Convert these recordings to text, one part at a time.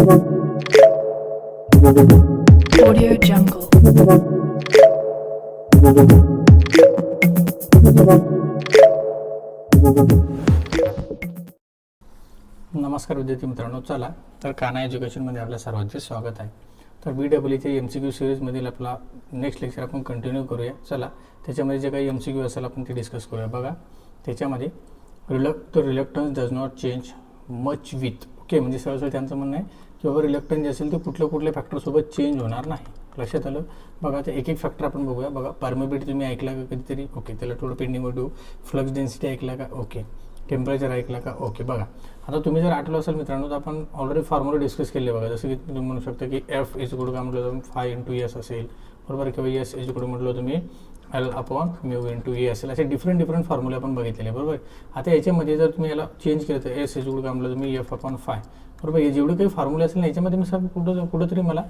Audio Jungle. नमस्कार विद्यार्थी मित्रांनो, चला तर काना एज्युकेशनमध्ये आपल्या सर्वांचे स्वागत आहे. तर BEE MCQ सिरीजमधील आपला नेक्स्ट लेक्चर आपण कंटिन्यू करूया. चला त्याच्यामध्ये जे काही MCQ असेल आपण ते डिस्कस करूया. बघा त्याच्यामध्ये reluctance does not change much with. Okay, म्हणजे सरळ त्यांचं म्हणणं आहे की बाबा रिलक्टन्स जे असेल ते कुठल्या फॅक्टरसोबत चेंज होणार नाही. लक्षात आलं. बघा ते एक एक फॅक्टर आपण बघूया. बघा परमिबिलिटी तुम्ही ऐकला का कधीतरी? ओके, त्याला थोडं पेंडिंग ठेवू. फ्लक्स डेन्सिटी ऐकला का? ओके. टेम्परेचर ऐकला का? ओके. बघा आता तुम्ही जर आठवलं असेल मित्रांनो तर आपण ऑलरेडी फॉर्म्युला डिस्कस केले. बघा जसं की तुम्ही म्हणू शकता की F इज इक्वल टू काय म्हटलं तुम्ही 5 × S असेल, बरोबर, किंवा S इज इक्वल टू म्हटलं तुम्ही L/μ × A असेल. असे डिफरंट फॉर्म्युले आपण बघितलेले, बरोबर. आता याच्यामध्ये जर तुम्ही याला चेंज केलं तर S इज इक्वल टू काय म्हटलं तुम्ही F/5, बरोबर. हे जेवढे काही फॉर्म्युले असेल ना याच्यामध्ये मी सर कुठंतरी मला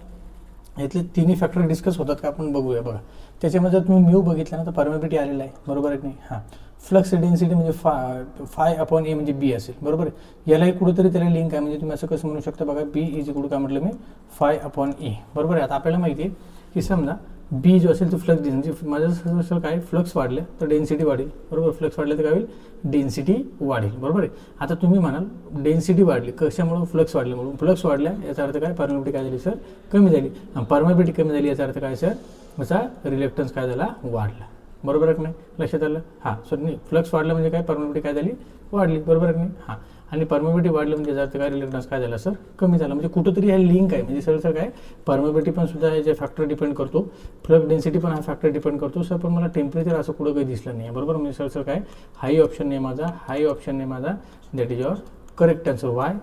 यातले तिन्ही फॅक्टर डिस्कस होतात का आपण बघूया. बघा त्याच्यामध्ये जर तुम्ही म्यू बघितला ना तर परमिबिलिटी आलेला आहे, बरोबर आहे की नाही. हां, फ्लक्स डेन्सिटी म्हणजे φ/A म्हणजे B असेल, बरोबर आहे. यालाही कुठेतरी त्याला लिंक आहे. म्हणजे तुम्ही असं कसं म्हणू शकता बघा B इज इक्वल टू काय म्हटलं मी φ/A, बरोबर आहे. आता आपल्याला माहिती आहे की समजा B जो असेल तो फ्लक्स डेन्सिटी माझं असेल काय, फ्लक्स वाढले तर डेन्सिटी वाढेल, बरोबर. फ्लक्स वाढले तर काय होईल, डेन्सिटी वाढेल, बरोबर आहे. आता तुम्ही म्हणाल डेन्सिटी वाढली कशामुळे? फ्लक्स वाढले म्हणून. फ्लक्स वाढल्या याचा अर्थ काय, परमिबिलिटी काय झाली सर, कमी झाली. परमिबिलिटी कमी झाली याचा अर्थ काय सर, याचा रिलक्टन्स काय झाला, वाढला, बरोबर आहे की नाही. लक्षात आलं. हां, सर नाही, फ्लक्स वाढलं म्हणजे काय, परमिबिलिटी काय झाली, वाढली, बरोबर आहे की नाही. हां, आणि परमिबिलिटी वाढली म्हणजे याचा अर्थ काय, रिलक्टन्स काय झाला सर, कमी झाला. म्हणजे कुठंतरी हा लिंक आहे. म्हणजे सर काय, परमिबिलिटी पण सुद्धा याचे फॅक्टर डिपेंड करतो, फ्लक्स डेन्सिटी पण हा फॅक्टर डिपेंड करतो सर. पण मला टेम्परेचर असं कुठं काही दिसलं नाही आहे, बरोबर. म्हणजे सर काय, हाई ऑप्शन नाही माझा, हाई ऑप्शन नाही माझा. That is your correct answer. Y?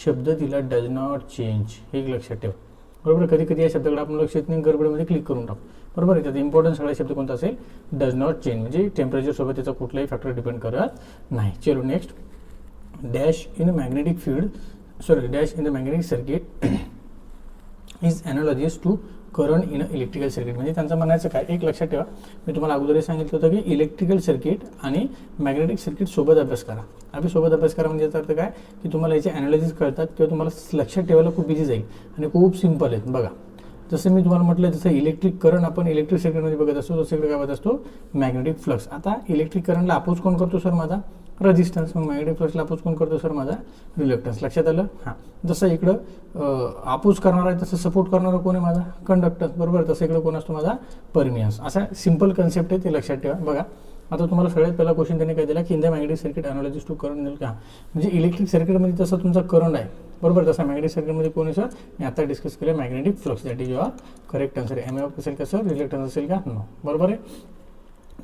शब्द दिला डज नॉट चेंज, हे लक्षात ठेवा, बरोबर. कधी कधी या शब्दाकडे आपण लक्ष येत नाही, गडबडमध्ये क्लिक करून टाकू, बरोबर आहे. त्याचा इम्पॉर्टन्स सगळा शब्द कोणता असेल, डज नॉट चेंज, म्हणजे टेम्परेचरसोबत त्याचा कुठलाही फॅक्टर डिपेंड करत नाही. चलो next. Dash in magnetic field dash in the magnetic circuit is analogous to current in electrical circuit. म्हणजे त्यांचं म्हणायचं काय, एक लक्षात ठेवा, मी तुम्हाला अगोदरही सांगितलं होतं की इलेक्ट्रिकल सर्किट आणि मॅग्नेटिक सर्किट सोबत अभ्यास करा. सोबत अभ्यास करा म्हणजे याचा अर्थ काय की तुम्हाला याचे ॲनालिसिस कळतात किंवा तुम्हाला लक्षात ठेवायला खूप इझी जाईल आणि खूप सिंपल आहेत. बघा जसं मी तुम्हाला म्हटलं, जसं इलेक्ट्रिक करंट आपण इलेक्ट्रिक सर्किटमध्ये बघत असतो, तसं इकडे काय बघत असतो, मॅग्नेटिक फ्लक्स. आता इलेक्ट्रिक करंटला अपोज कोण करतो सर, माझा रेजिस्टन्स. मग मॅग्नेटिक फ्लक्सला अपोज कोण करतो सर, माझा रिलक्टन्स. लक्षात आलं. हां, जसं इकडं अपोज करणार आहे तसं सपोर्ट करणारा कोण आहे, माझा कंडक्टन्स, बरोबर. तसं इकडं कोण असतो, माझा परमियन्स. असा सिंपल कन्सेप्ट आहे, ते लक्षात ठेवा. बघा आता तुम्हाला सगळ्यात पहिला क्वेश्चन त्यांनी काय दिला की in the magnetic circuit analogous to current देईल का. म्हणजे इलेक्ट्रिक सर्किटमध्ये तसं तुमचा करंट आहे, बरोबर. तसा मॅग्नेटिक सर्किटमध्ये कोण आहे सर, मी आता डिस्कस केलं magnetic flux. That is your correct answer. MF असेल का सर, रिलक्टन्स असेल का, नो, बरोबर आहे.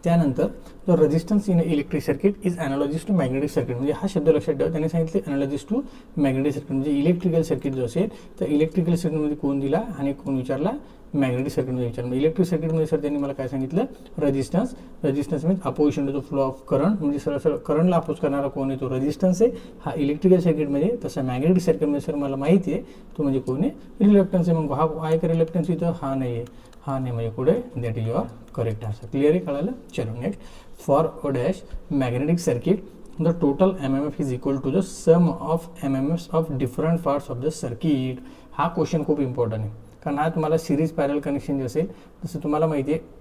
त्यानंतर जो resistance in electric circuit is analogous to magnetic circuit. म्हणजे हा शब्द लक्षात ठेवा, त्यांनी सांगितले ॲनालॉजिस टू मॅग्नेटिक सर्किट. म्हणजे इलेक्ट्रिकल सर्किट जो असेल तर इलेक्ट्रिकल सर्किटमध्ये कोण दिला आणि कोण विचारला, मॅग्नेटिक सर्किटमध्ये विचारलं. इलेक्ट्रिक सर्किटमध्ये सर त्यांनी मला काय सांगितलं, resistance means opposition to the flow of current. म्हणजे सरळ करंटला अपोज करणारा कोण आहे, तो रेजिस्टन्स आहे. हा इलेक्ट्रिकल सर्किटमध्ये. तसं मॅग्नेटिक सर्किटमध्ये सर मला माहिती आहे तो म्हणजे कोण आहे, रिलक्टन्स आहे. मग हा आहे का रिलक्टन्स इथं, हा नाही आहे, हा नाही, म्हणजे पुढे that is your correct answer. Clear आहे, कळालं. चलो next. For a dash magnetic circuit the total MMF is equal to the sum of MMFs of different parts of the circuit. हा क्वेश्चन खूप इम्पॉर्टंट आहे, कारण हा तुम्हाला सिरीज पॅरल कनेक्शन जे असेल जसं तुम्हाला माहिती आहे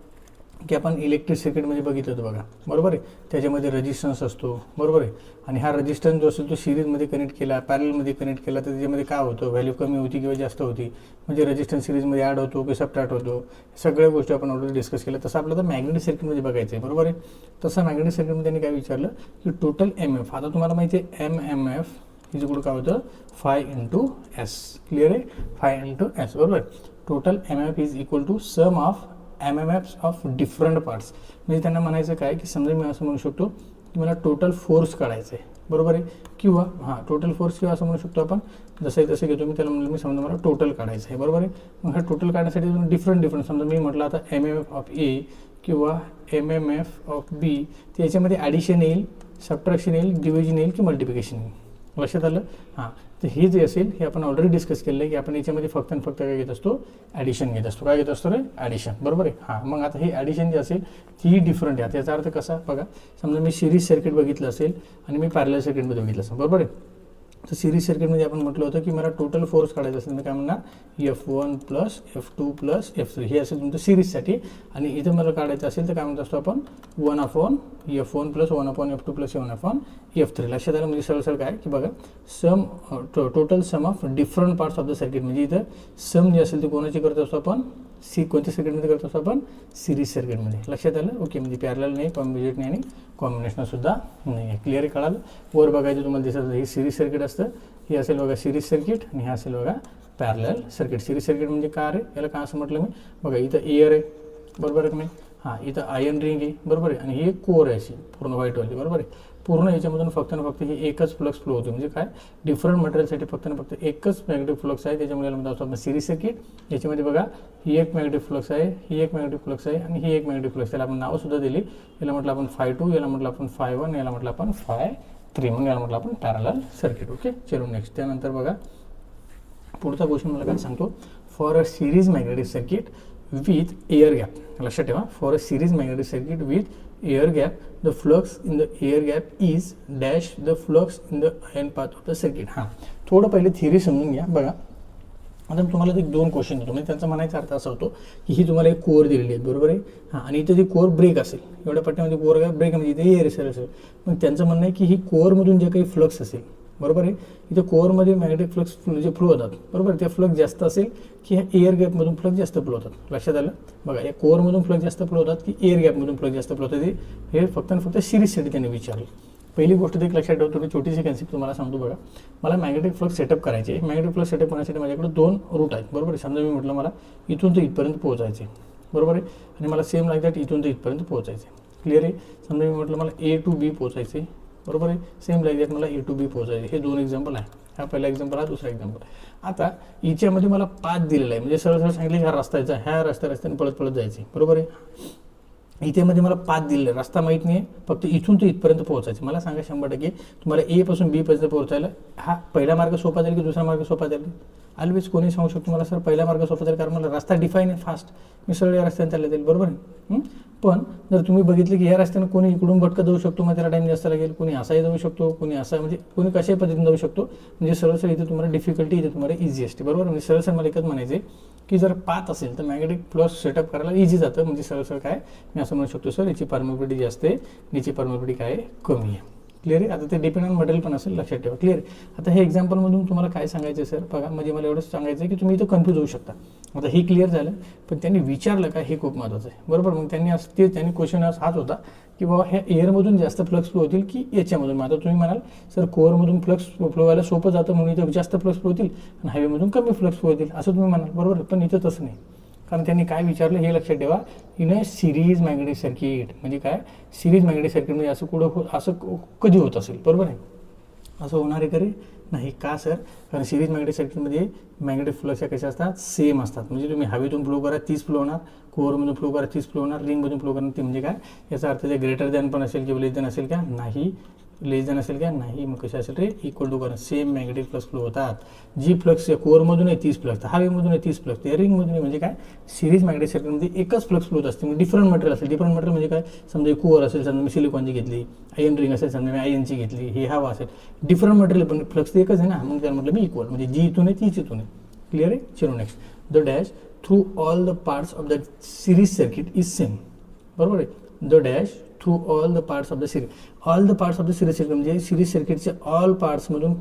की आपण इलेक्ट्रिक सर्किटमध्ये बघितलं होतं, बघा, बरोबर आहे. त्याच्यामध्ये रेजिस्टन्स असतो, बरोबर आहे. आणि हा रेजिस्टन्स जो असेल तो सिरीजमध्ये कनेक्ट केला, पॅरलमध्ये कनेक्ट केला तर त्याच्यामध्ये काय होतं, व्हॅल्यू कमी होती किंवा जास्त होती. म्हणजे रेजिस्टन्स सिरीजमध्ये ॲड होतो की सबट्रॅक्ट होतो, सगळ्या गोष्टी आपण ऑलरेडी डिस्कस केल्या. तसं आपल्याला तर मॅग्नेटिक सर्किटमध्ये बघायचं आहे, बरोबर आहे. तसं मॅग्नेटिक सर्किटमध्ये त्यांनी काय विचारलं की टोटल MF. आता तुम्हाला माहिती आहे MMF इज इक्वल काय होतं, φ × S. क्लिअर आहे, φ × S, बरोबर. Total MMF is equal to sum of MMFs of different parts. म्हणजे त्यांना म्हणायचं काय की समजा मी असं म्हणू शकतो की मला टोटल फोर्स काढायचं आहे, बरोबर आहे. किंवा हां, टोटल फोर्स किंवा असं म्हणू शकतो आपण, जसं घेतो मी त्याला म्हणलं मी समजा मला टोटल काढायचं आहे, बरोबर आहे. मग हा टोटल काढण्यासाठी डिफरंट समजा मी म्हटलं आता MMF ऑफ A किंवा MMF ऑफ B, तर याच्यामध्ये ॲडिशन येईल, सबट्रॅक्शन येईल, डिव्हिजन येईल की मल्टिप्लिकेशन येईल. लक्षात आलं. हां, तर हे जे असेल हे आपण ऑलरेडी डिस्कस केलं आहे की आपण याच्यामध्ये फक्त आणि फक्त काय घेत असतो, ॲडिशन घेत असतो. काय घेत असतो रे, ॲडिशन, बरोबर आहे. हां, मग आता हे ॲडिशन जे असेल ती डिफरंट आहे. याचा अर्थ कसा, बघा समजा मी सिरीज सर्किट बघितलं असेल आणि मी पॅरलल सर्किटमध्ये बघितलं असेल, बरोबर आहे. तर सिरीज सर्किटमध्ये आपण म्हटलं होतं की मला टोटल फोर्स काढायचा असेल, मी काय म्हणणार F1 plus F2 plus F3 हे असेल तुमचं सिरीजसाठी. आणि इथं मला काढायचं असेल तर काय म्हणत असतो आपण 1/F1 plus 1/F2 plus 1/F3. लक्षात आलं. म्हणजे सरळ काय की बघा sum total sum of different parts of the circuit. म्हणजे इथं सम जे असेल ते कोणाची करत असतो आपण कोणत्या सर्किटमध्ये करत असतो आपण सिरीज सर्किटमध्ये. लक्षात आलं. ओके. म्हणजे पॅरलल नाही, कॉम्बिनेट नाही आणि कॉम्बिनेशनल सुद्धा नाही आहे. क्लिअर कळालं. वर बघायचं तुम्हाला दिसत हे सिरीज सर्किट असतं, हे असेल बघा सिरीज सर्किट आणि हे असेल बघा पॅरलल सर्किट. सिरीज सर्किट म्हणजे काय रे, याला काय असं म्हटलं मी बघा इथं एअर आहे बरोबर आहे की नाही, हां इथं आयर्न रिंग आहे बरोबर आहे, आणि ही एक कोर आहे अशी पूर्ण व्हाईटवाली बरोबर आहे. पूर्ण याच्यामधून फक्त ना फक्त ही एकच फ्लक्स फ्लो होते. म्हणजे काय डिफरंट मटेरियलसाठी फक्त ना फक्त एकच मॅग्नेटिक फ्लक्स आहे, त्याच्यामुळे याला म्हणतो आपण सिरीज सर्किट. याच्यामध्ये बघा ही एक मॅग्नेटिक फ्लक्स आहे, ही एक मॅग्नेटिक फ्लक्स आहे आणि ही एक मॅग्नेटिक फ्लक्स. त्याला आपण नावसुद्धा दिली. याला म्हटलं आपण Φ2, याला म्हटलं आपण Φ1, याला म्हटलं आपण Φ3, म्हणून याला म्हटलं आपण पॅरलल सर्किट. ओके. चलो नेक्स्ट. त्यानंतर बघा पुढचा क्वेश्चन मला काय सांगतो, for a series magnetic circuit with air gap. लक्षात ठेवा, for a series magnetic circuit with air gap the flux in the air gap is dash the flux in the iron path of the circuit. हां थोडं पहिले theory समजून घ्या. बघा आता तुम्हाला एक 2 क्वेश्चन देतो. म्हणजे त्यांचा म्हणायचा अर्थ असा होतो की ही तुम्हाला एक कोर दिलेली आहे बरोबर आहे. हां आणि इथं ती कोर ब्रेक असेल, एवढ्या पट्ट्यामध्ये कोर ब्रेक म्हणजे इथे एअर असेल. मग त्यांचं म्हणणं आहे की ही कोरमधून जे काही फ्लक्स असेल बरोबर आहे, इथे कोअरमध्ये मॅग्नेटिक फ्लक्स जे फ्लो होतात बरोबर, ते फ्लक्स जास्त असेल की ह्या एअर गॅपमधून फ्लक्स जास्त फ्लो होतात. लक्षात आलं. बघा या कोअरमधून फ्लक्स जास्त फ्लो होतात की एअर गॅपमधून फ्लक्स जास्त फ्लो होतात, हे फक्त आणि फक्त सिरीजसाठी त्यांनी विचारलं. पहिली गोष्ट एक लक्षात ठेवतो, थोडी छोटीशी कन्सेप्ट तुम्हाला सांगतो. बघा मला मॅग्नेटिक फ्लक्स सेटअप करायचे आहे. मॅग्नेटिक फ्लक्स सेटअप करण्यासाठी माझ्याकडे 2 रूट आहेत बरोबर आहे. समजा मी म्हटलं मला इथून तर इथपर्यंत पोहोचायचे बरोबर आहे, आणि मला सेम लाईक दॅट इथून तर इथपर्यंत पोहोचायचे. क्लिअर आहे. समजा मी म्हटलं मला A to B पोहोचायचे बरोबर आहे, सेम लाईक दॅट मला A to B पोहोचायचे. हे 2 एक्झाम्पल आहे. हा पहिला एक्झाम्पल, हा दुसरा एक्झाम्पल. आता याच्यामध्ये मला पाथ दिलेला आहे, म्हणजे सरळ सांगितलं ह्या रस्त्याचा, ह्या रस्त्याने पळत जायचे बरोबर आहे. इथे मध्ये मला पाथ दिलेला आहे, रस्ता माहीत नाही, फक्त इथून तर इथपर्यंत पोहोचायचं. मला सांगा 100% तुम्हाला A पासून B पर्यंत पोहोचायला हा पहिला मार्ग सोपा जाईल की दुसरा मार्ग सोपा जाईल? ऑलवेज कोणी सांगू शकतो मला सर पहिला मार्ग सोपा जाईल, कारण मला रस्ता डिफाईन आहे फास्ट, मी सरळ या रस्त्याने चालले जाईल बरोबर आहे. पण जर तुम्ही बघितलं की ह्या रस्त्याने कोणी इकडून भटकत जाऊ शकतो, मग त्याला टाईम जास्त लागेल, कोणी असाही जाऊ शकतो, कोणी असा, म्हणजे कोणी कशाही पद्धतीने जाऊ शकतो. म्हणजे सरळ इथे तुम्हाला डिफिकल्टी, इथे तुम्हाला इझी असते बरोबर. म्हणजे सरळ मला एकच म्हणायचे की जर पाथ असेल तर मॅग्नेटिक फ्लक्स सेटअप करायला इझी जातं. म्हणजे सरळ काय मी असं म्हणू शकतो सर याची परमिबिलिटी जास्त आहे, याची परमिबिलिटी काय कमी आहे. क्लिअर आहे. आता ते डिपेंड ऑन मटेरियल पण असेल, लक्षात ठेवा. क्लिअर. आता हे एक्झाम्पलमधून तुम्हाला काय सांगायचं सर बघा, म्हणजे मला एवढंच सांगायचं आहे की तुम्ही इथं कन्फ्यूज होऊ शकता. आता हे क्लिअर झालं, पण त्यांनी विचारलं का हे खूप महत्त्वाचं आहे बरोबर. मग त्यांनी क्वेश्चन हाच होता की बाबा ह्या एअरमधून जास्त फ्लक्स फ्लो होतील की याच्यामधून. आता तुम्ही म्हणाल सर कोअरमधून फ्लक्स फ्लो व्हायला सोपं जातं म्हणून इथं जास्त फ्लक्स फ्लो होतील आणि हायवेमधून कमी फ्लक्स फ्लो होतील असं तुम्ही म्हणाल बरोबर. पण इथं तसं नाही, कारण त्यांनी काय विचारलं हे लक्षात ठेवा. In a series magnetic circuit म्हणजे काय, सिरीज मॅग्नेटिक सर्किटमध्ये असं कधी होत असेल बरोबर आहे, असं होणार आहे कधी नाही का सर, कारण सिरीज मॅग्नेटिक सर्किटमध्ये मॅग्नेटिक फ्लक्स या कशा असतात सेम असतात. म्हणजे तुम्ही हवेतून फ्लो करा 30 फ्लो होणार, कोअरमधून फ्लो करा 30 फ्लो होणार, रिंगमधून फ्लो करणार ते. म्हणजे काय याचा अर्थ ते ग्रेटर दॅन पण असेल किंवा लेस दॅन असेल का नाही, लेस दॅन असेल का नाही, मग कसे असेल रे इक्वल टू, कारण सेम मॅग्नेटिक फ्लक्स फ्लो होतात. जी फ्लक्स कोअरमधून आहे 30 फ्लक्स, हवेमधून आहे 30 फ्लक्स, ते रिंगमधून आहे. म्हणजे काय सिरीज मॅग्नेटिक सर्किटमध्ये एकच फ्लक्स फ्लो होत असते. म्हणजे डिफरंट मटेरियल असेल, डिफरंट मटेरियल म्हणजे काय, समजा कोअर असेल, समजा मी सिलिकॉनची घेतली, आयर्न रिंग असेल, समजा मी आयर्नची घेतली, हे हवा असेल, डिफरंट मटेरियल पण फ्लक्स एकच आहे ना, मग त्याला म्हटलं मी इक्वल, म्हणजे जी इथून आहे तीच इथून आहे. क्लिअर आहे. चलो next. The dash through all the parts of the series circuit is same बरोबर आहे. The dash through all the parts of the series, all the parts of the series circuit म्हणजे सिरीज सर्किटचे all पार्ट्समधून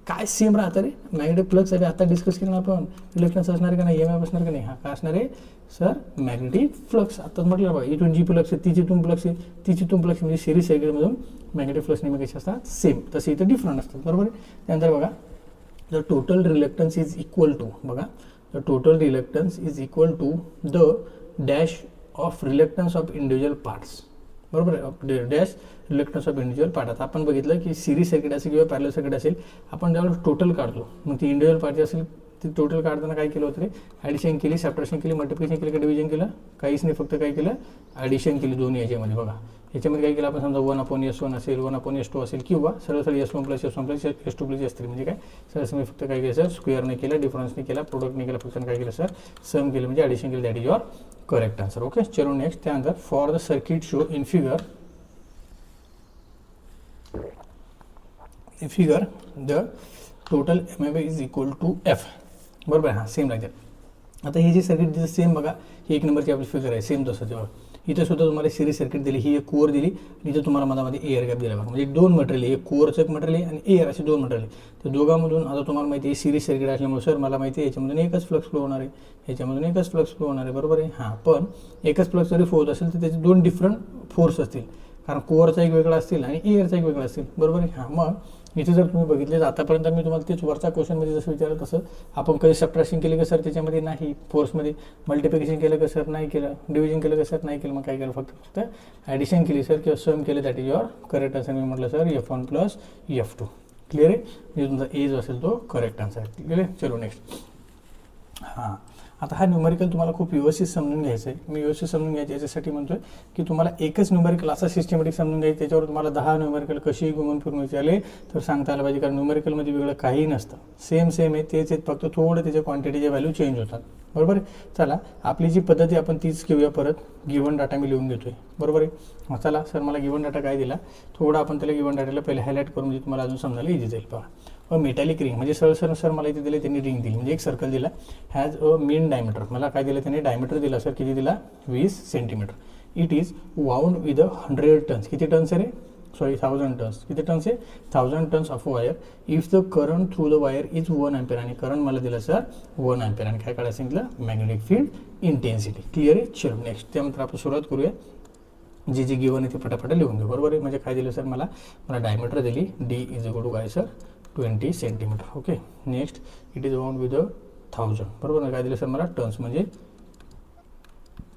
काय same राहतं रे, magnetic flux आहे. आता discuss केलं आपण, रिलक्टन्स असणार का नाही, EMF असणार का नाही, हा काय असणार आहे सर मॅग्नेटिक फ्लक्स. आताच म्हटलं बघा इथून जी फ्लक्स आहे तीच इथून फ्लक्स आहे, तीच इथून फ्लक्स, म्हणजे सिरीज सर्किटमधून मॅग्नेटिक फ्लक्स नेहमी कसे असतात सेम, तसे इथे डिफरंट असतात बरोबर आहे. त्यानंतर बघा the total reluctance is equal to, बघा the total reluctance is equal to the dash of reluctance of individual parts बरोबर आहे. Dash reluctance of individual part. आता आपण बघितलं की सिरीज सर्किट असेल किंवा पॅरलल सर्किट असेल, आपण ज्यावेळेस टोटल काढतो मग ती इंडिव्हिज्युअल पार्ट असेल ती टोटल काढताना काय केलं होतं रे, ॲडिशन केली, सबट्रॅक्शन केली, मल्टिप्लिकेशन केली का डिव्हिजन केलं, काहीच नाही, फक्त काय केलं ॲडिशन केली दोन्ही याच्यामध्ये. बघा याच्यामध्ये काय केलं आपण, समजा 1/S1 असेल, 1/S2 असेल, किंवा सरळ S1 + S1 + S2 + S3 म्हणजे काय सर मी फक्त काय केलं सर स्क्वेअर नाही केलं, डिफरन्स नाही केला, प्रोडक्ट नाही केला, फक्त काय केलं सर सम केलं, म्हणजे ॲडिशन केलं. That is your correct answer. Okay. चलो नेक्स्ट. त्यानंतर for the circuit show in figure figure the total M is equal to F. बरोबर आहे. हां सेम लाईक दॅट. आता ही जी सर्किट दिसते सेम बघा, ही 1 नंबरची आपली फिगर आहे सेम तसं तेव्हा इथे सुद्धा तुम्हाला सिरीज सर्किट दिली, ही एक कोअर दिली आणि इथे तुम्हाला मधामध्ये एअर गॅप दिला बघा. म्हणजे 2 मटेरियल, एक कोअरचं एक मटेरियल आणि एअर असे 2 मटेरियल. तर दोघांमधून आता तुम्हाला माहिती आहे सिरीज सर्किट असल्यामुळे सर मला माहिती आहे याच्यामधून एकच फ्लक्स फ्लो होणार आहे, याच्यामधून एकच फ्लक्स फ्लो होणार आहे. बरोबर आहे. हां पण एकच फ्लक्स जरी फ्लो होत असेल तर त्याचे 2 डिफरंट फोर्स असतील, कारण कोअरचा एक वेगळा असतील आणि एअरचा एक वेगळा असतील. बरोबर आहे. हां मग इथे जर तुम्ही बघितले आतापर्यंत मी तुम्हाला तेच वरच्या क्वेश्चनमध्ये जसं विचारलं तसं आपण कधी सबट्रॅक्शन केली का सर त्याच्यामध्ये नाही, फोर्समध्ये मल्टिप्लिकेशन केलं का सर नाही केलं, डिव्हिजन केलं का सर नाही केलं, मग काय केलं फक्त ॲडिशन केली सर किंवा सम केले. That is your correct answer. मी म्हटलं sir F1 plus F2. Clear आहे. म्हणजे तुमचा एज असेल तो करेक्ट आन्सर आहे. क्लिअर आहे. चलो नेक्स्ट. हां आता हा न्यूमेरिकल तुम्हाला खूप व्यवस्थित समजून घ्यायचं आहे. मी व्यवस्थित समजून घ्यायचं याच्यासाठी म्हणतोय की तुम्हाला एकच न्यूमेरिकल असा सिस्टमॅटिक समजून घ्यायचं, त्याच्यावर तुम्हाला 10 न्यूमेरिकल कशी घुमून फिरून विचारले तर सांगता आलं पाहिजे, कारण न्यूमेरिकलमध्ये वेगळं काही नसतं, सेम आहे तेच आहेत, फक्त थोडं त्याच्या क्वांटिटीच्या व्हॅल्यू चेंज होतात. बरोबर आहे. चला आपली जी पद्धत आहे आपण तीच घेऊया परत. गिवन डाटा मी लिहून घेतोय. बरोबर आहे. चला सर मला गिवन डाटा काय दिला, थोडा आपण त्याला गिवन डाटाला पहिले हायलाईट करून म्हणजे तुम्हाला अजून समजायला इझी जाईल. पहा मेटॅलिक रिंग म्हणजे सर मला इथे दिले त्यांनी रिंग दिली, म्हणजे एक सर्कल दिला, हॅज अ मीन डायमीटर. मला काय दिलं त्यांनी डायमीटर दिला सर, किती दिला 20 centimetre. It is wound with 100 turns. किती टन्स आहे रे, सॉरी 1000 टन्स. किती टन्स आहे 1000 turns of wire. If the current through the wire is 1 ampere आणि करंट मला दिलं सर 1 अँपियर आणि काय काढायचं सांगितलं मॅग्नेटिक फील्ड इंटेन्सिटी. क्लिअर आहे. चलो नेक्स्ट. त्यानंतर आपण सुरुवात करूया. जी गिवन आहे ते पटापट लिहून घेऊ. बरोबर आहे. म्हणजे काय दिलं सर मला डायमीटर दिली, डी इज इक्वल टू काय sir 20 centimetre. Okay. Next it is wound with 1000. बरोबर. काय दिलं सर मला टन्स म्हणजे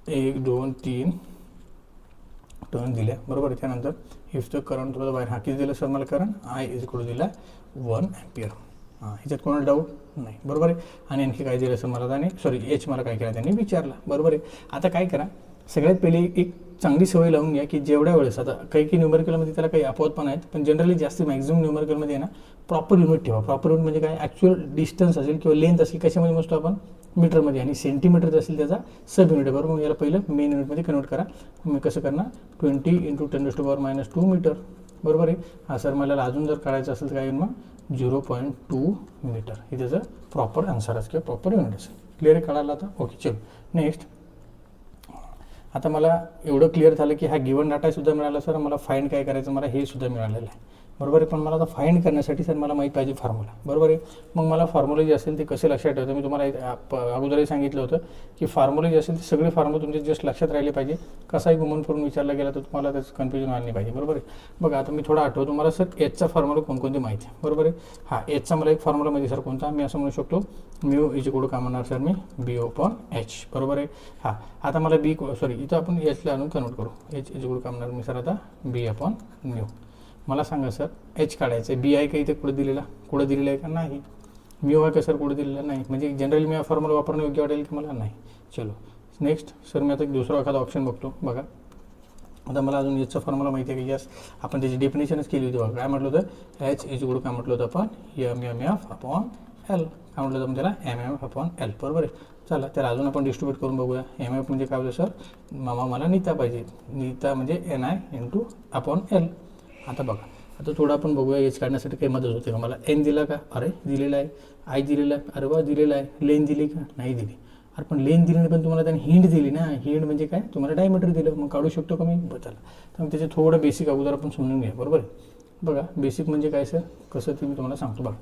1 2 3 टर्न दिल्या. बरोबर. त्यानंतर if the current through the wire, हा किती दिलं सर मला current I is equal to दिला 1 अँपियर. हां ह्याच्यात कोणाला डाऊट नाही. बरोबर आहे. आणि आणखी काय दिलं सर मला त्याने, सॉरी एच मला काय केला त्यांनी विचारला. बरोबर आहे. आता काय करा, सगळ्यात पहिले एक चांगली सवय लावून घ्या की जेवढ्या वेळेस आता काही न्यूमेरिकलमध्ये त्याला काही अपवाद पण आहेत, पण जनरली जास्त मॅक्झिमम न्यूमेरिकलमध्ये आहे ना प्रॉपर युनिट ठेवा. प्रॉपर युनिट म्हणजे काय, ॲक्च्युअल डिस्टन्स असेल किंवा लेंथ असेल कशामध्ये मोजतो आपण मीटरमध्ये, आणि सेंटीमीटर असेल त्याचा सब युनिट आहे. बरोबर. मग याला पहिलं मेन युनिटमध्ये कन्वर्ट करा. मी कसं करणार 20 × 10⁻² मीटर. बरोबर आहे. हा सर मला अजून जर काढायचं असेल तर काय येईल मग 0.2 मीटर. हे त्याचं प्रॉपर आन्सर असेल किंवा प्रॉपर युनिट असेल. क्लिअर काढायला आता. ओके चलो नेक्स्ट. आता मला एवढं क्लिअर झालं की हा गिवन डाटा सुद्धा मिळाला सर, मला फाइंड काय करायचं मला हे सुद्धा मिळालेलं आहे. बरोबर आहे. पण मला आता फाइंड करण्यासाठी सर मला माहीत पाहिजे फॉर्म्युला. बरोबर आहे. मग मला फॉर्म्युला जे असेल ते कसे लक्षात ठेवतं, मी तुम्हाला अगोदरही सांगितलं होतं की फॉर्म्युला जे असेल ते सगळे फॉर्म्युला तुमचे जस्ट लक्षात राहिले पाहिजे. कसाही घुमून फिरून विचारला गेला तर तुम्हाला त्याचं कन्फ्युजन व्हायला नाही पाहिजे. बरोबर आहे. बघा आता मी थोडा आठवतो मला सर एचचा फॉर्म्युला कोणकोणते माहिती आहे. बरोबर आहे. हा एचचा मला एक फॉर्म्युला माहिती सर कोणता, मी असं म्हणू शकतो म्यू इज इक्वल टू काय म्हणणार सर मी B/H. बरोबर आहे. हां आता मला इथं आपण एचला आणून कन्वर्ट करू. एच इज इक्वल टू काय म्हणणार मी सर आता B/μ. मला सांगा सर एच काढायचं आहे, बी आहे का इथे कुठं दिलेलं आहे का नाही, म्यू आहे का सर कुठं दिलेलं नाही, म्हणजे जनरली मी फॉर्म्युला वापरणं योग्य वाटेल की मला नाही. चलो नेक्स्ट सर मी आता दुसरा एखादा ऑप्शन बघतो. बघा आता मला अजून एचचा फॉर्म्युला माहिती आहे की यस आपण त्याची डेफिनेशनच केली होती. बघा काय म्हटलं होतं एच इज इक्वल टू काय म्हटलं होतं आपण MM/L. काय म्हटलं होतं त्याला MM/L. बरोबर आहे. चला त्याला अजून आपण डिस्ट्रीब्यूट करून बघूया. MF म्हणजे काय होतं सर मला नीता पाहिजे, नीता म्हणजे NI/L. आता बघा आता थोडं आपण बघूया एच काढण्यासाठी काही मदत होते का मला. एन दिला का, अरे दिलेला आहे. आय दिलेला आहे, अरे वा दिलेला आहे. लेन दिली का, नाही दिली. अरे पण लेन दिली नाही पण तुम्हाला त्याने हिंड दिली ना. हिंड म्हणजे काय, तुम्हाला डायमीटर दिलं, मग काढू शकतो का मी. चला तर मग त्याचे थोडं बेसिक अगोदर आपण समजून घ्या. बरोबर आहे. बघा बेसिक म्हणजे काय सर कसं ते मी तुम्हाला सांगतो. बघा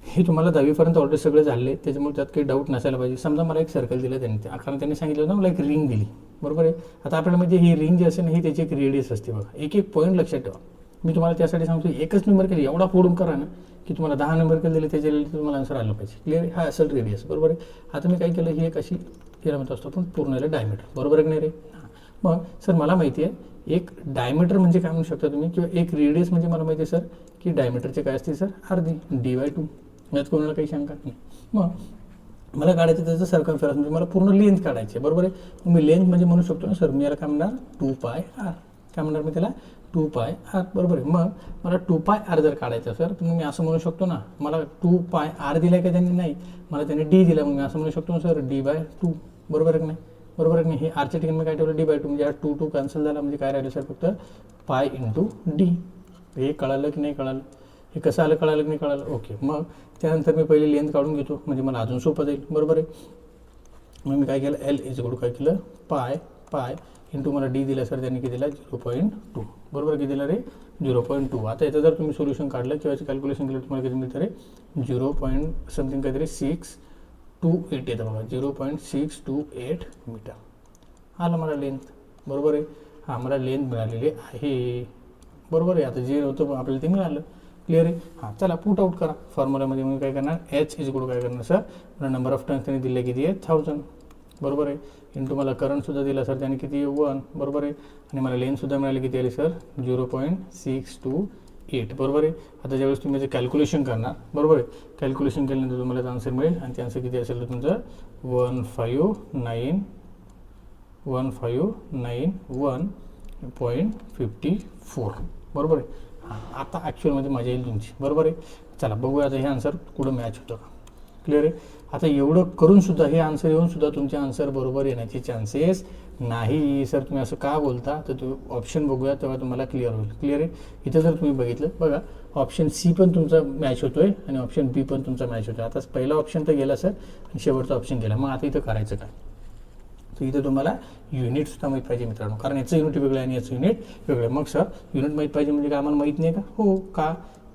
हे तुम्हाला 10वीपर्यंत ऑलरेडी सगळं झाले, त्याच्यामुळे त्यात काही डाऊट नसायला पाहिजे. समजा मला एक सर्कल दिलं त्यांनी, कारण त्यांनी सांगितलं होतं मला एक रिंग दिली. बरोबर आहे. आता आपल्याला म्हणजे ही रिंग जी असेल ना ही त्याची एक रेडियस असते. बघा एक पॉईंट लक्षात ठेवा. मी तुम्हाला त्यासाठी सांगतो एकच न्यूमेरिकल एवढा फोडून करा ना की तुम्हाला 10 न्यूमेरिकल दिले त्याच्या तुम्हाला आन्सर आलं पाहिजे. क्लिअर. हा असेल रेडियस. बरोबर आहे. आता मी काय केलं ही एक अशी याला म्हणतो असतो आपण पूर्ण डायमीटर. बरोबर आहे की नाही रे. मग सर मला माहिती आहे एक डायमीटर म्हणजे काय म्हणू शकता तुम्ही, किंवा एक रेडियस म्हणजे मला माहिती आहे सर की डायमीटरचे काय असते सर अर्धी D/2. यात कोणाला काही शंका नाही. मग मला काढायचं त्याचं सर्कमफरन्स म्हणजे मला पूर्ण लेंथ काढायची आहे. बरोबर आहे. मग मी लेंथ म्हणजे म्हणू शकतो ना सर मी याला काय म्हणणार 2πr. काय म्हणणार मी त्याला 2πr. बरोबर आहे. मग मला 2πr जर काढायचं सर तर मी असं म्हणू शकतो ना, मला 2πr दिला का त्यांनी, नाही मला त्यांनी D दिला, मग मी असं म्हणू शकतो सर D/2. बरोबर आहे की नाही. बरोबर आहे की नाही. हे आरच्या ठिकाणी मी काय ठेवलं D/2 म्हणजे हा 2 कॅन्सल झाला, म्हणजे काय राहिलं सर फक्त π × D. हे कळालं की नाही कळालं. हे कसं आलं कळालं की नाही कळालं? ओके. मग त्यानंतर मी पहिले लेंथ काढून घेतो म्हणजे मला अजून सोपं जाईल, बरोबर आहे. मग मी काय केलं, एल इज इक्वल टू काय केलं, पाय इंटू मला डी दिला सर त्यांनी किती दिला 0.2, बरोबर. किती दिला रे 0.2. आता याचं जर तुम्ही सोल्युशन काढलं किंवा कॅल्क्युलेशन केलं तुम्हाला किती मिळतं रे 0. समथिंग काहीतरी 628 येतं बघा, 0.628 मीटर आलं मला लेंथ, बरोबर आहे. हां मला लेंथ मिळालेली आहे, बरोबर आहे. आता जे होतं आपल्याला ते मिळालं, क्लिअर आहे. हां चला पुट आउट करा फॉर्म्युल्यामध्ये. मी काय करणार, एच इज इक्वल काय करणार सर, मला नंबर ऑफ टर्न्स त्यांनी दिले किती आहे 1000, बरोबर आहे. इंटू मला करंटसुद्धा दिला सर त्याने किती आहे 1, बरोबर आहे. आणि मला लेंथसुद्धा मिळाली किती आली सर 0.628, बरोबर आहे. आता ज्यावेळेस तुम्ही त्याचं कॅल्क्युलेशन करणार, बरोबर आहे, कॅल्क्युलेशन केल्यानंतर तुम्हाला आन्सर मिळेल आणि ते आन्सर किती असेल तर तुमचं 1591.54, बरोबर आहे. हां आता ॲक्च्युअलमध्ये मजा येईल तुमची, बरोबर आहे. चला बघूया आता हे आन्सर कुठं मॅच होतं का, क्लिअर आहे. आता एवढं करूनसुद्धा हे आन्सर येऊनसुद्धा तुमचे आन्सर बरोबर येण्याचे चान्सेस नाही सर. तुम्ही असं का बोलता, तर तुम्ही ऑप्शन बघूया तेव्हा तुम्हाला क्लिअर होईल, क्लिअर आहे. इथं जर तुम्ही बघितलं बघा, ऑप्शन सी पण तुमचा मॅच होतो आहे आणि ऑप्शन बी पण तुमचा मॅच होतो आहे. आता पहिला ऑप्शन तर गेला सर आणि शेवटचा ऑप्शन गेला. मग आता इथं करायचं काय, तर इथं तुम्हाला युनिटसुद्धा माहीत पाहिजे मित्रांनो, कारण याचं युनिट वेगळं आहे आणि याचं युनिट वेगळं. मग सर युनिट माहीत पाहिजे म्हणजे काय आम्हाला माहीत नाही का? हो का,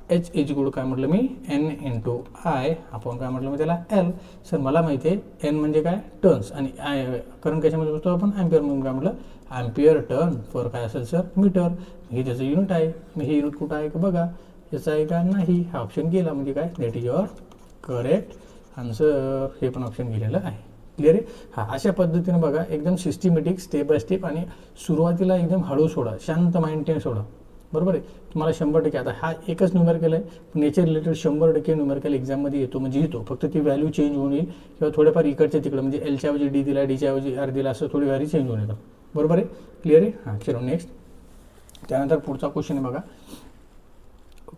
एच इज इक्वल काय म्हटलं मी, एन इंटू आय आपण काय म्हटलं मी त्याला एल. सर मला माहिती आहे एन म्हणजे काय टर्न्स आणि आय करंट कशामध्ये बसतो आपण ॲम्पियर म्हणून काय म्हटलं ॲम्पियर टर्न फॉर काय असेल सर मीटर. हे त्याचं युनिट आहे. मग हे युनिट कुठं आहे का बघा, याचं आहे का नाही, हा ऑप्शन गेला म्हणजे काय that is your correct answer. हे पण ऑप्शन गेलेलं आहे, क्लिअर आहे. हां अशा पद्धतीने बघा एकदम सिस्टमॅटिक स्टेप बाय स्टेप आणि सुरुवातीला एकदम हळू सोडा, शांत माइंडने सोडा, बरोबर आहे. तुम्हाला 100% आता हा एकच न्यूमेरिकल आहे पण याच्या रिलेटेड 100% न्यूमेरिकल एक्झाममध्ये येतो म्हणजे येतो, फक्त ती व्हॅल्यू चेंज होऊन येईल किंवा थोडेफार इकडच्या तिकडं म्हणजे एलच्या ऐवजी डी दिला, डीच्या ऐवजी आर दिला, असं थोडी व्हॅल्यू चेंज होऊन येतात, बरोबर आहे, क्लिअर आहे. हां चलो नेक्स्ट. त्यानंतर पुढचा क्वेश्चन आहे बघा,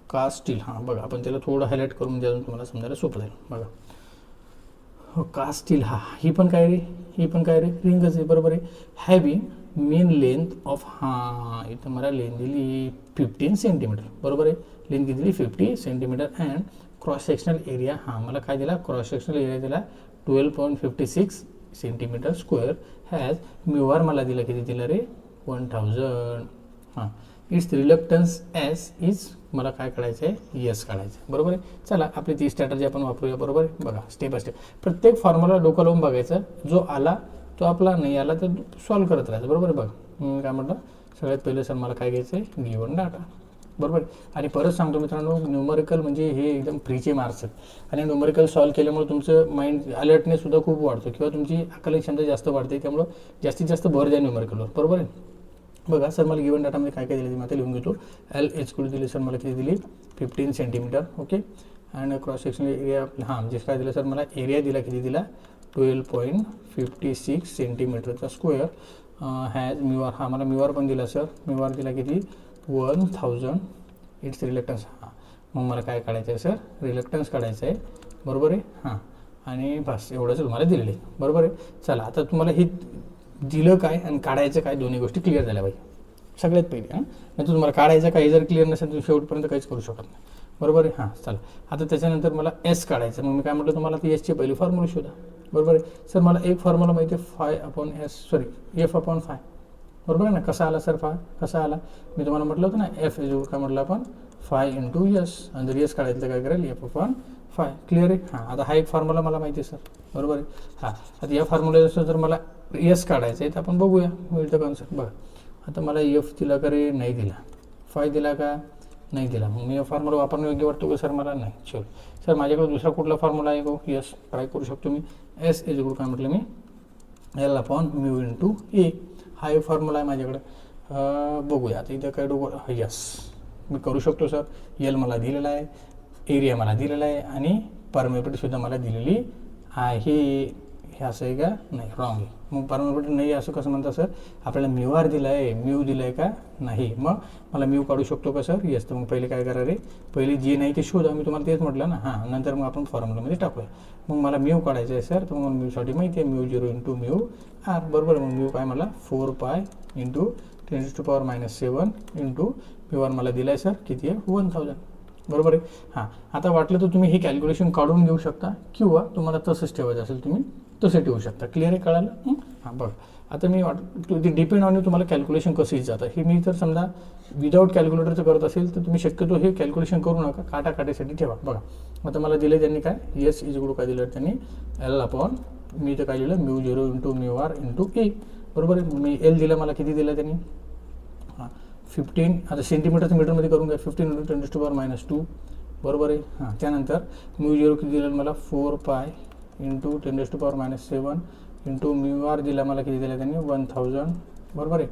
कास्ट स्टील. हां बघा आपण त्याला थोडं हायलाईट करून म्हणजे अजून तुम्हाला समजायला सोपं जाईल. बघा हो कास्ट स्टील, हा ही पण काय रे, ही पण काय रे रिंगच आहे, बरोबर आहे. हॅविंग मेन लेंथ ऑफ, हां इथं मला लेंथ दिली 15 सेंटीमीटर, बरोबर आहे. लेंथ किती दिली 50 centimetre and cross sectional area, हां मला काय दिला क्रॉस सेक्शनल एरिया दिला 12.56 सेंटीमीटर स्क्वेअर. हॅज म्यूआर मला दिला किती दिला रे 1000. हां इट्स रिलक्टन्स एस इज मला काय काढायचं आहे यस काढायचं आहे, बरोबर आहे. चला आपली ती स्ट्रॅटर्जी आपण वापरूया, बरोबर आहे. बघा स्टेप बाय स्टेप प्रत्येक फॉर्म्युला डोकं लावून बघायचं, जो आला तो आपला, नाही आला तर सॉल्व्ह करत राहायचं, बरोबर आहे. बघा काय म्हटलं सगळ्यात पहिलं सर मला काय घ्यायचं आहे गिवन डाटा, बरोबर. आणि परत सांगतो मित्रांनो न्यूमरिकल म्हणजे हे एकदम फ्रीचे मार्क्स आहेत आणि न्यूमरिकल सॉल्व्ह केल्यामुळे तुमचं माइंड अलर्टनेससुद्धा खूप वाढतो किंवा तुमची आकलन क्षमता जास्त वाढते, त्यामुळं जास्तीत जास्त भर द्या न्यूमरिकलवर, बरोबर आहे. बघा सर मला गिवन डाटामध्ये काय काय दिलं मी आता लिहून घेतो. एल एच कुठे दिली सर मला किती दिली 15 centimetre, okay. And cross sectional area, हां म्हणजे काय दिलं सर मला एरिया दिला किती दिला 12.56 सेंटीमीटरचा स्क्वेअर. हॅज म्यूआर, हा मला म्यूआर पण दिला सर, म्यूआर दिला किती 1000. इट्स रिलक्टन्स, हां मग मला काय काढायचं आहे सर रिलक्टन्स काढायचं आहे, बरोबर आहे. हां आणि बस एवढंच तुम्हाला दिलेलं आहे, बरोबर आहे. चला आता तुम्हाला हे दिलं काय आणि काढायचं काय दोन्ही गोष्टी क्लिअर झाल्या पाहिजे सगळ्यात पहिले. हां नाही तर तुम्हाला काढायचं काय जर क्लिअर नसेल तर शेवटपर्यंत काहीच करू शकत नाही, बरोबर आहे. हां चला आता त्याच्यानंतर मला एस काढायचं, मग मी काय म्हटलं तुम्हाला ती एसची पहिली फॉर्म्युला शोधा, बरोबर आहे. सर मला एक फॉर्म्युला माहिती आहे F/F, बरोबर आहे ना. कसा आला सर कसा आला, मी तुम्हाला म्हटलं होतं ना एफ जो काय म्हटलं आपण फाय इंटू यस, आणि जर यस काढायचं तर काय करेल F/5, क्लिअर आहे. हां आता हा एक फॉर्म्युला मला माहिती आहे सर, बरोबर आहे. हां आता या फॉर्म्युला जर मला यस काढायचं आहे तर आपण बघूया मिळतं कॉन्सेप्ट. बघा आता मला एफ दिला का रे नाही दिला, फाय दिला का नाही दिला, मग मी फॉर्म्युला वापरणं योग्य वाटतो का सर मला नाही. चल सर माझ्याकडे दुसरा कुठला फॉर्म्युला आहे का यस ट्राय करू शकतो मी. एस इज इक्वल काय म्हटलं मी L/μ इंटू ए, हा एक फॉर्म्युला आहे माझ्याकडे. बघूया आता इथं काय डोकं यस मी करू शकतो सर. एल मला दिलेला आहे, एरिया मला दिलेला आहे आणि परमिबिलिटीसुद्धा मला दिलेली आहे. हे असं आहे का नाही रॉंग आहे. मग परमिबिलिटी नाही असं कसं म्हणता सर, आपल्याला म्यूआर दिला आहे म्यू दिला आहे का नाही, मग मला म्यू काढू शकतो का सर येस. तर मग पहिले काय करा रे पहिले जे नाही ते शोधा, मी तुम्हाला तेच म्हटलं ना. हां नंतर मग आपण फॉर्म्युलामध्ये टाकूया. मग मला म्यू काढायचं आहे सर, तर मग म्यूसाठी माहिती आहे μ0 इंटू म्यू आर, बरोबर. मग म्यू काय मला 4π इंटू 10⁻⁷ इंटू म्यूआर मला दिला आहे सर किती आहे 1000, बरोबर आहे. हां, आता वाटलं तर तुम्ही हे कॅल्क्युलेशन काढून घेऊ शकता किंवा तुम्हाला तसंच ठेवायचं असेल तुम्ही तसं ठेवू शकता. क्लिअर आहे, कळालं? हां, बघा आता मी ते डिपेंड ऑन तुम्हाला कॅल्क्युलेशन कसंही जातं. हे मी तर समजा विदाऊट कॅल्क्युलेटरचं करत असेल तर तुम्ही शक्यतो हे कॅल्क्युलेशन करू नका, काटाकाटीसाठी ठेवा. बघा आता मला दिलं त्यांनी काय, एस इज इक्वल काय दिलं त्यांनी, एल अपॉन मी तर काय लिहिलं μ0 इंटू μr इंटू ए. बरोबर आहे. मी एल दिलं, मला किती दिलं त्यांनी, हां 15. आता सेंटीमीटरचं मीटरमध्ये करून घ्या, 15 इंटू 10⁻². बरोबर आहे. हां, त्यानंतर μ0 किती दिलं मला 4 पाय इंटू 10⁻7 इंटू μr दिला मला किती दिलं त्यांनी 1000. बरोबर आहे.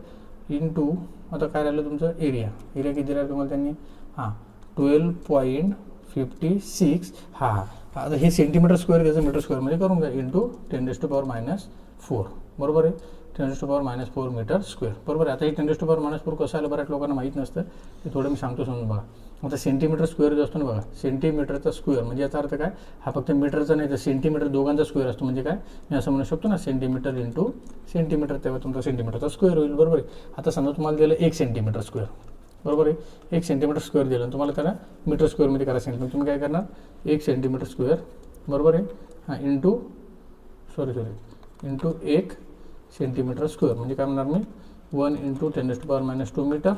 इंटू आता काय राहिलं तुमचं एरिया किती दिला तुम्हाला त्यांनी, हां 12.56. हां, आता हे सेंटीमीटर स्क्वेअर त्याचं मीटर स्क्वेअरमध्ये करून घ्या इंटू 10⁻4. बरोबर आहे. 10⁻4 मीटर स्क्वेअर. बरोबर आहे. आता हे 10⁻4 कसं आलं बऱ्याच लोकांना माहीत नसतं, ते थोडं मी सांगतो समजून बघा. आता सेंटीमीटर स्क्वेअर जो असतो ना बघा, सेंटीमीटरचा स्क्वेअर म्हणजे याचा अर्थ काय, हा फक्त मीटरचा नाही तर सेंटीमीटर दोघांचा स्क्वेअर असतो. म्हणजे काय, मी असं म्हणू शकतो ना सेंटीमीटर इंटू सेंटीमीटर, तेव्हा तुमचा सेंटीमीटरचा स्क्वेअर होईल. बरोबर आहे. आता समजा तुम्हाला दिलं 1 सेंटीमीटर स्क्वेअर. बरोबर आहे. 1 सेंटीमीटर स्क्वेअर दिलं तुम्हाला, त्याला मीटर स्क्वेअरमध्ये करायचं सांगितलं, तुम्ही काय करणार 1 सेंटीमीटर स्क्वेअर. बरोबर आहे. हां इंटू इंटू 1 सेंटीमीटर स्क्वेअर म्हणजे काय म्हणणार मी 1 into 10⁻² metre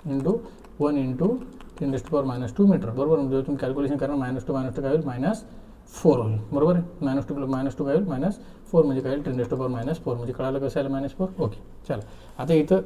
into 1 into 10⁻² metre. बरोबर. म्हणजे तुम्ही कॅल्क्युलेशन करणार -2 काय होईल -4 होईल. बरोबर आहे. -2 काय होईल -4 म्हणजे काय होईल 10⁻4 म्हणजे कळालं कसं आलं -4. ओके चला. आता इथं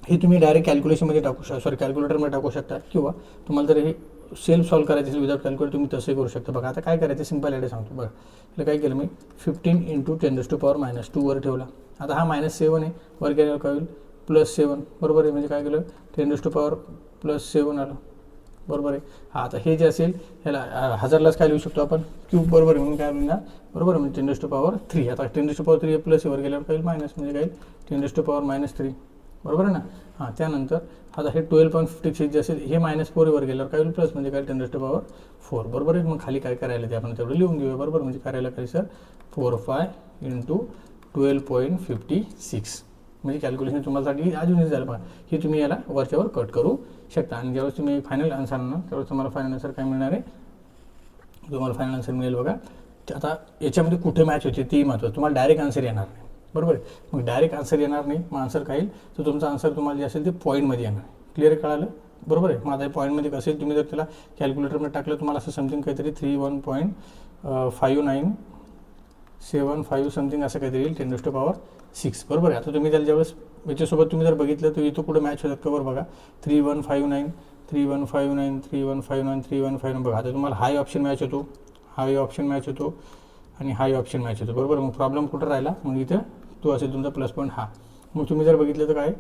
हे तुम्ही डायरेक्ट कॅल्क्युलेशनमध्ये टाकू शकता, कॅल्क्युलेटरमध्ये टाकू शकता किंवा तुम्हाला जर हे सेल्फ सॉल्व करायचं असेल विदाउट कॅल्क्युलेटर तुम्ही तसंही करू शकता. बघा आता काय करायचं, सिंपल आयडिया सांगतो. बघा इथं काय केलं मी 15 इंटू 10⁻² वर ठेवला. आता हा -7 आहे, वर गेल्यावर काय होईल +7. बरोबर आहे. म्हणजे काय केलं 10⁻+7 आलं. बरोबर आहे. हां, आता हे जे असेल ह्याला 1000लाच काय लिहू शकतो आपण क्यूब. बरोबर आहे. म्हणून काय लिहिणार बरोबर आहे म्हणजे 10⁻3. आता 10⁻3 प्लस वर गेल्यावर काय होईल मायनस म्हणजे काय 10⁻3. बरोबर आहे ना. हां, त्यानंतर आता हे 12.56 जे असेल हे -4 वर गेल्यावर काय होईल प्लस म्हणजे काय 10⁻4. बरोबर आहे. मग खाली काय करायला ते आपण तेवढं लिहून घेऊया. बरोबर म्हणजे करायला काय सर 4 इंटू 12.56 म्हणजे कॅल्क्युलेशन तुम्हालासाठी अजूनच झालं. बघा हे तुम्ही याला वरच्यावर कट करू शकता आणि ज्यावेळेस तुम्ही फायनल आन्सर आणणार त्यावेळेस तुम्हाला फायनल आन्सर काय मिळणार आहे, तुम्हाला फायनल आन्सर मिळेल. बघा आता याच्यामध्ये कुठे मॅच होते ते महत्त्वाचं, तुम्हाला डायरेक्ट आन्सर येणार नाही. बरोबर आहे. मग डायरेक्ट आन्सर येणार नाही, मग आन्सर काय येईल तर तुमचा आन्सर तुम्हाला जे असेल ते पॉईंटमध्ये येणार. क्लिअर कळालं. बरोबर आहे. मग आता पॉईंटमध्ये कसं तुम्ही जर त्याला कॅल्क्युलेटरमध्ये टाकलं तुम्हाला असं समथिंग काहीतरी 31.5975 समथिंग असं काहीतरी येईल 10⁻6. बरोबर आहे. आता तुम्ही त्याला ज्यावेळेस याच्यासोबत तुम्ही जर बघितलं तर इथं कुठं मॅच होतात कवर बघा 3159 3159 3159 3159. बघा आता तुम्हाला हाय ऑप्शन मॅच होतो, हाय ऑप्शन मॅच होतो आणि हाय ऑप्शन मॅच होतो. बरोबर. मग प्रॉब्लेम कुठं राहिला, मग इथं तो असेल तुमचा प्लस पॉईंट हा. मग तुम्ही जर बघितलं तर काय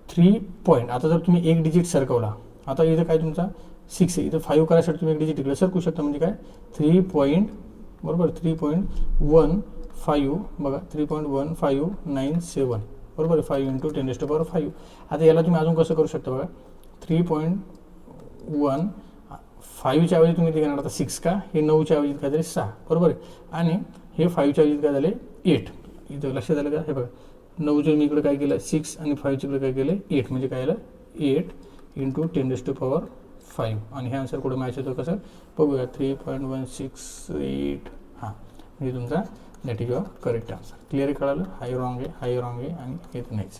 3 पॉईंट. आता जर तुम्ही एक डिजिट सरकवला, आता इथं काय तुमचा 6 आहे, इथं 5 करायसाठी तुम्ही एक डिजिट इकडे सरकू शकता म्हणजे काय 3 पॉईंट. बरोबर 3.15 बघा 3.1597. बरोबर 5 इंटू 10⁻5. आता याला तुम्ही अजून कसं करू शकता बघा 3.15च्या ऐवजी तुम्ही ते घेणार आता 6 का, हे 9च्या ऐवजी काय झाले 6. बरोबर आहे. आणि हे 5च्या ऐवजी काय झाले 8. इथं लक्षात आलं का, हे बघा 9च्या मी इकडे काय केलं 6 आणि 5च्या इकडे काय केलं 8 म्हणजे काय आलं 8 इंटू 10⁻5 आणि हे आन्सर कुठं मॅच होतं कसं बघूया 3.168. हां म्हणजे तुमचा that is your correct answer. Clear आहे. कळालं. हाय रॉंग आहे आणि हे तर नाहीच.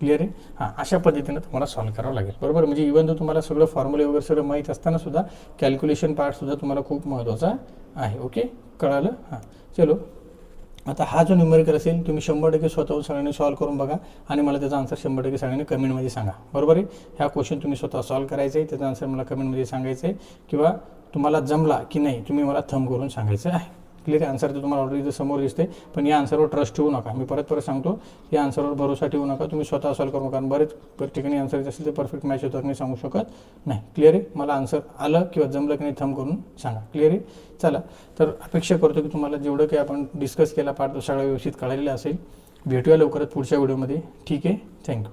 क्लिअर आहे. हां अशा पद्धतीनं तुम्हाला सॉल्व्ह करावं लागेल. बरोबर म्हणजे इव्हन तो तुम्हाला सगळं फॉर्म्युले वगैरे सगळं माहीत असताना सुद्धा कॅल्क्युलेशन पार्टसुद्धा तुम्हाला खूप महत्त्वाचा आहे. ओके कळालं. हां चलो आता हा जो न्यूमेरिकल असेल तुम्ही 100% स्वतःहून सगळ्यांनी सॉल्व्ह करून बघा आणि मला त्याचा आन्सर 100% सगळ्यांनी कमेंटमध्ये सांगा. बरोबर आहे. ह्या क्वेश्चन तुम्ही स्वतः सॉल्व्ह करायचं आहे, त्याचा आन्सर मला कमेंटमध्ये सांगायचं आहे किंवा तुम्हाला जमला की नाही तुम्ही मला थंब करून सांगायचं आहे. क्लिअर. आन्सर तर तुम्हाला ऑलरेडी समोर दिसते, पण या आन्सरवर ट्रस्ट ठेवू नका. मी परत सांगतो या आन्सरवर भरोसा ठेवू नका, तुम्ही स्वतः सॉल्व्ह करू नका. कारण बरेच ठिकाणी आन्सर असेल ते परफेक्ट मॅच होतं मी सांगू शकत नाही. क्लिअर आहे. मला आन्सर आलं किंवा जमलं की नाही थंब करून सांगा. क्लिअर आहे. चला तर अपेक्षा करतो की तुम्हाला जेवढं काही आपण डिस्कस केला पार्ट तो सगळा व्यवस्थित कळलेला असेल. भेटूया लवकरच पुढच्या व्हिडिओमध्ये. ठीक आहे. थँक्यू.